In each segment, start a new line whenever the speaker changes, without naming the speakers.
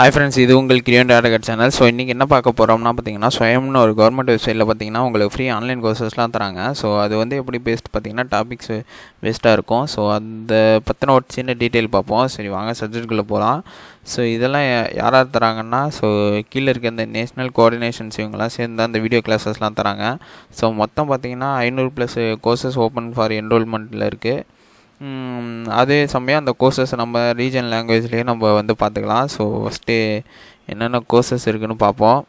Hi friends, இது உங்கள் கிரியன் data cut channel. So இன்றைக்கி என்ன பார்க்க போகிறோம்னா பார்த்தீங்கன்னா, ஸ்வயம்னு ஒரு கவர்மெண்ட் வெப்சைட்டில் பார்த்தீங்கன்னா உங்களுக்கு ஃப்ரீ ஆன்லைன் கோர்சஸ்லாம் தராங்க. ஸோ அது வந்து எப்படி பேஸ்ட் பார்த்தீங்கன்னா டாபிக்ஸ் பேஸ்ட்டாக இருக்கும். ஸோ அந்த பற்றின ஒரு சின்ன டீட்டெயில் பார்ப்போம். சரி வாங்க சப்ஜெக்ட்குள்ளே போகலாம். ஸோ இதெல்லாம் யார் தராங்கன்னா, ஸோ கீழே இருக்க இந்த நேஷ்னல் கோஆர்டினேஷன்ஸ் இவங்கெல்லாம் சேர்ந்து அந்த வீடியோ கிளாஸஸ்லாம் தராங்க. ஸோ மொத்தம் பார்த்தீங்கன்னா 500+ கோர்சஸ் ஓப்பன் ஃபார் என்ரோல்மெண்ட்டில் இருக்குது. அதே சமயம் அந்த கோர்சஸ் நம்ம ரீஜன் லாங்குவேஜ்லேயே நம்ம வந்து பார்த்துக்கலாம். ஸோ ஃபஸ்ட்டு என்னென்ன கோர்சஸ் இருக்குதுன்னு பார்ப்போம்.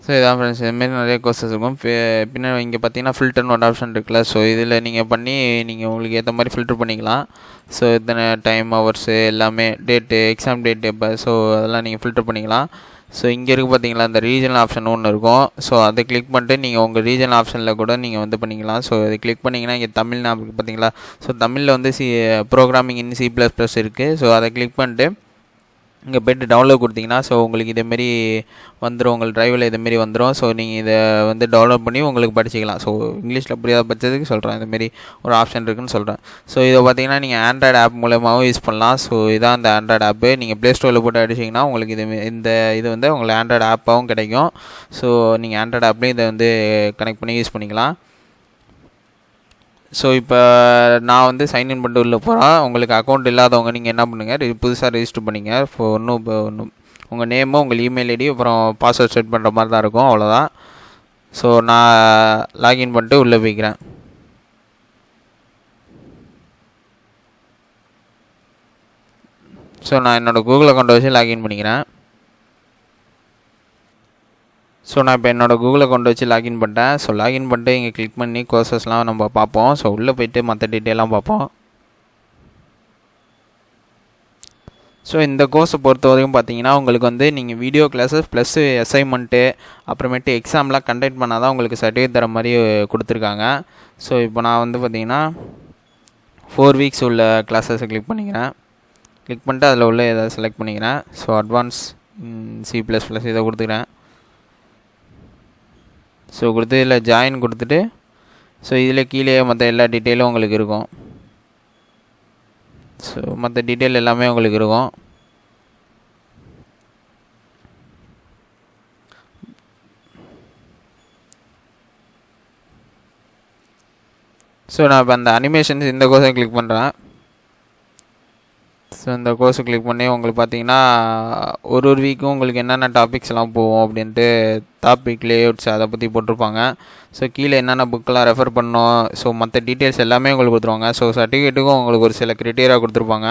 ஸோ இதான் ஃப்ரெண்ட்ஸ், இதுமாரி நிறைய கோர்சஸ் இருக்கும். பின்னாடி இங்கே பார்த்தீங்கன்னா ஃபில்டர்னு ஒரு ஆப்ஷன் இருக்குல்ல. ஸோ இதில் நீங்கள் பண்ணி நீங்கள் உங்களுக்கு ஏற்ற மாதிரி ஃபில்டர் பண்ணிக்கலாம். ஸோ இத்தனை டைம் ஹவர்ஸு எல்லாமே டேட்டு எக்ஸாம் டேட்டு இப்போ ஸோ அதெல்லாம் நீங்கள் ஃபில்டர் பண்ணிக்கலாம். ஸோ இங்கே இருக்குது பார்த்தீங்களா, இந்த ரீஜனல் ஆப்ஷன் ஒன்று இருக்கும். ஸோ அதை கிளிக் பண்ணிட்டு நீங்கள் உங்கள் ரீஜனல் ஆப்ஷனில் கூட நீங்கள் வந்து பண்ணிக்கலாம். ஸோ அதை கிளிக் பண்ணிங்கன்னா இங்கே தமிழ்னா இருக்குது பார்த்தீங்களா. ஸோ தமிழில் வந்து ப்ரோக்ராமிங் இன் C++ இருக்குது. ஸோ அதை கிளிக் பண்ணிட்டு இங்கே போய்ட்டு டவுன்லோட் கொடுத்தீங்கன்னா ஸோ உங்களுக்கு இதேமாரி வந்துடும், உங்கள் ட்ரைவில் இதேமாரி வந்துடும். ஸோ நீங்கள் இதை வந்து டவுன்லோட் பண்ணி உங்களுக்கு படிச்சிக்கலாம். ஸோ இங்கிலீஷில் புரியாத பட்சத்துக்கு சொல்கிறேன், இதுமாரி ஒரு ஆப்ஷன் இருக்குதுன்னு சொல்கிறேன். ஸோ இதை பார்த்தீங்கன்னா நீங்கள் ஆண்ட்ராய்டு ஆப் மூலமாகவும் யூஸ் பண்ணலாம். ஸோ இதான் அந்த ஆண்ட்ராய்டு ஆப்பு. நீங்கள் ப்ளே ஸ்டோரில் போட்டு அடிச்சிங்கன்னா உங்களுக்கு இது வந்து உங்களுக்கு ஆண்ட்ராய்டு ஆப்பாகவும் கிடைக்கும். ஸோ நீங்கள் ஆண்ட்ராய்டு ஆப்லேயும் இதை வந்து கனெக்ட் பண்ணி யூஸ் பண்ணிக்கலாம். ஸோ இப்போ நான் வந்து சைன்இன் பண்ணிட்டு உள்ளே போகிறேன். உங்களுக்கு அக்கௌண்ட் இல்லாதவங்க நீங்கள் என்ன பண்ணுங்கள், புதுசாக ரெஜிஸ்டர் பண்ணிங்க. இப்போ ஒன்றும் உங்கள் நேமு, உங்கள் இமெயில் ஐடி, அப்புறம் பாஸ்வேர்ட் செட் பண்ணுற மாதிரி தான் இருக்கும், அவ்வளோதான். ஸோ நான் லாகின் பண்ணிட்டு உள்ளே போய்க்கிறேன். ஸோ நான் என்னோடய கூகுள் அக்கௌண்ட்டை வச்சு லாகின் பண்ணிக்கிறேன். ஸோ நான் இப்போ என்னோடய கூகுள் அக்கௌண்ட் வச்சு லாகின் பண்ணிட்டேன். ஸோ லாகின் பண்ணிட்டு இங்கே கிளிக் பண்ணி கோர்சஸ்லாம் நம்ம பார்ப்போம். ஸோ உள்ளே போய்ட்டு மற்ற டீட்டெயிலாம் பார்ப்போம். ஸோ இந்த கோர்ஸை பொறுத்த வரைக்கும் பார்த்தீங்கன்னா உங்களுக்கு வந்து நீங்கள் வீடியோ கிளாஸஸ் ப்ளஸ் அசைன்மெண்ட்டு அப்புறமேட்டு எக்ஸாம்லாம் கண்டக்ட் பண்ணால் தான் உங்களுக்கு சர்டிஃபிகேட் தர மாதிரி கொடுத்துருக்காங்க. ஸோ இப்போ நான் வந்து பார்த்தீங்கன்னா 4 வீக்ஸ் உள்ள கிளாஸஸை கிளிக் பண்ணிக்கிறேன். கிளிக் பண்ணிட்டு அதில் உள்ள எதாவது செலக்ட் பண்ணிக்கிறேன். ஸோ அட்வான்ஸ் C++ இதை கொடுத்துக்கிறேன். ஸோ கொடுத்து இதில் ஜாயின் கொடுத்துட்டு ஸோ இதில் கீழே மற்ற எல்லா டீட்டெயிலும் உங்களுக்கு இருக்கும். ஸோ மற்ற டீட்டெயில் எல்லாமே உங்களுக்கு இருக்கும். ஸோ நான் இப்போ அந்த அனிமேஷன்ஸ் இந்த கோர்ஸை கிளிக் பண்ணுறேன். ஸோ இந்த கோர்ஸை கிளிக் பண்ணி உங்களுக்கு பார்த்தீங்கன்னா ஒரு வீக்கும் உங்களுக்கு என்னென்ன டாபிக்ஸ் எல்லாம் போகும் அப்படின்ட்டு டாபிக் லேஅவுட்ஸ் அதை பற்றி போட்டிருப்பாங்க. ஸோ கீழே என்னென்ன புக்கெலாம் ரெஃபர் பண்ணோம், ஸோ மற்ற டீட்டெயில்ஸ் எல்லாமே உங்களுக்கு கொடுத்துருவாங்க. ஸோ சர்டிஃபிகேட்டுக்கும் உங்களுக்கு ஒரு சில க்ரைட்டீரியா கொடுத்துருப்பாங்க.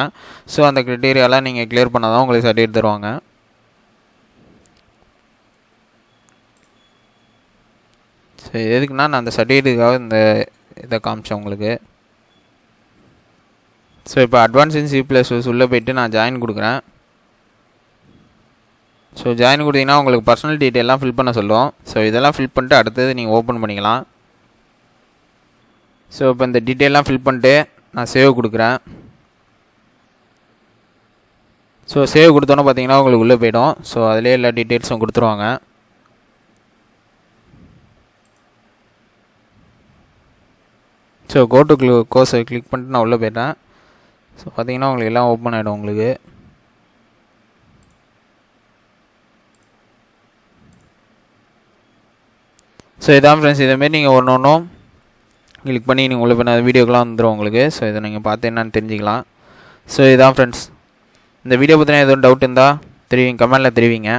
ஸோ அந்த க்ரைட்டீரியாலாம் நீங்கள் கிளியர் பண்ணால் தான் உங்களுக்கு சர்டிஃபிகேட் தருவாங்க. ஸோ எதுக்குன்னா நான் அந்த சர்டிஃபிகேட்டுக்காக இந்த இதை காமிச்சேன் உங்களுக்கு. ஸோ இப்போ அட்வான்ஸ் இன் C++ உள்ளே போய்ட்டு நான் ஜாயின் கொடுக்குறேன். ஸோ ஜாயின் கொடுத்தீங்கன்னா உங்களுக்கு பர்சனல் டீட்டெயிலாம் ஃபில் பண்ண சொல்லும். ஸோ இதெல்லாம் ஃபில் பண்ணிட்டு அடுத்தது நீங்கள் ஓப்பன் பண்ணிக்கலாம். ஸோ இப்போ இந்த டீட்டெயிலாம் ஃபில் பண்ணிட்டு நான் சேவ் கொடுக்குறேன். ஸோ சேவ் கொடுத்தோன்னே பார்த்தீங்கன்னா உங்களுக்கு உள்ளே போய்டும். ஸோ அதிலே எல்லா டீட்டெயில்ஸும் கொடுத்துருவாங்க. ஸோ கோ டு கோர்ஸை கிளிக் பண்ணிட்டு நான் உள்ளே போய்ட்டேன். ஸோ பார்த்தீங்கன்னா உங்களுக்கு எல்லாம் ஓப்பன் ஆகிடும் உங்களுக்கு. ஸோ இதான் ஃப்ரெண்ட்ஸ், இதேமாரி நீங்கள் ஒன்றும் கிளிக் பண்ணி நீங்கள் உள்ள போய் வீடியோக்கெலாம் வந்துடும் உங்களுக்கு. ஸோ இதை நீங்கள் பார்த்து என்னன்னு தெரிஞ்சுக்கலாம். ஸோ இதான் ஃப்ரெண்ட்ஸ், இந்த வீடியோ பற்றின எதுவும் டவுட் இருந்தால் கமெண்டில் தெரிவிங்க.